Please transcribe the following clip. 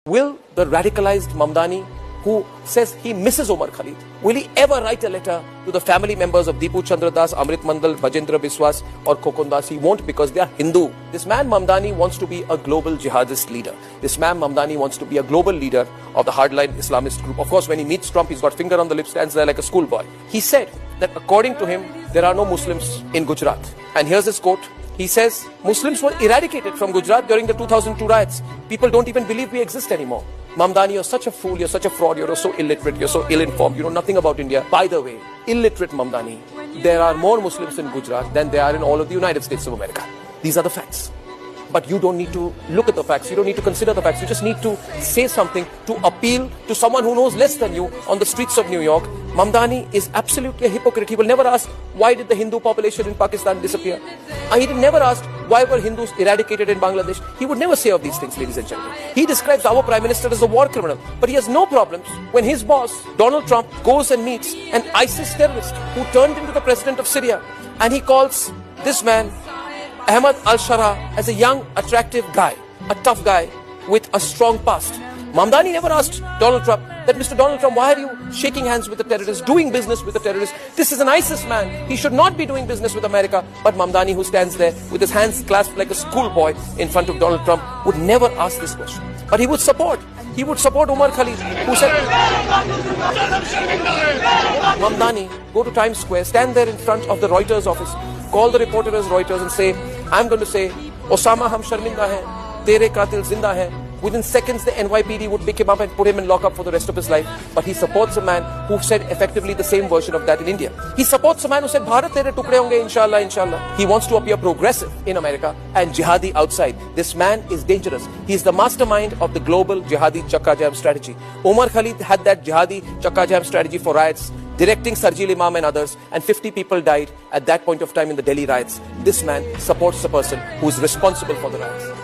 Will the radicalized Mamdani, who says he misses Omar Khalid, will he ever write a letter to the family members of Deepu Chandra Das, Amrit Mandal, Bajendra Biswas or Khokon Das? He won't, because they are Hindu. This man Mamdani wants to be a global jihadist leader. This man Mamdani wants to be a global leader of the hardline Islamist group. Of course, when he meets Trump, he's got finger on the lips, stands there like a schoolboy. He said that according to him, there are no Muslims in Gujarat. And here's his quote. He says, Muslims were eradicated from Gujarat during the 2002 riots. People don't even believe we exist anymore. Mamdani, you're such a fool, you're such a fraud, you're so illiterate, you're so ill-informed, you know nothing about India. By the way, illiterate Mamdani, there are more Muslims in Gujarat than there are in all of the United States of America. These are the facts. But you don't need to look at the facts, you don't need to consider the facts, you just need to say something to appeal to someone who knows less than you on the streets of New York. Mamdani is absolutely a hypocrite. He will never ask, why did the Hindu population in Pakistan disappear? He never asked, why were Hindus eradicated in Bangladesh? He would never say of these things, ladies and gentlemen. He describes our Prime Minister as a war criminal, but he has no problems when his boss, Donald Trump, goes and meets an ISIS terrorist who turned into the president of Syria, and he calls this man, Ahmad al-Shara, as a young, attractive guy, a tough guy with a strong past. Mamdani never asked Donald Trump that, Mr. Donald Trump, why are you shaking hands with the terrorists, doing business with the terrorists? This is an ISIS man. He should not be doing business with America. But Mamdani, who stands there with his hands clasped like a schoolboy in front of Donald Trump, would never ask this question. But he would support Omar Khalid, who said, Mamdani, go to Times Square, stand there in front of the Reuters office, call the reporter as Reuters and say, I'm going to say, Osama hum sharminda hai, tere qatil zinda hai. Within seconds, the NYPD would pick him up and put him in lockup for the rest of his life. But he supports a man who said effectively the same version of that in India. He supports a man who said, Bharat tere tukde honge, inshallah, inshallah. He wants to appear progressive in America and jihadi outside. This man is dangerous. He is the mastermind of the global jihadi chakka jam strategy. Omar Khalid had that jihadi chakka jam strategy for riots, directing Sarjil Imam and others, and 50 people died at that point of time in the Delhi riots. This man supports the person who is responsible for the riots.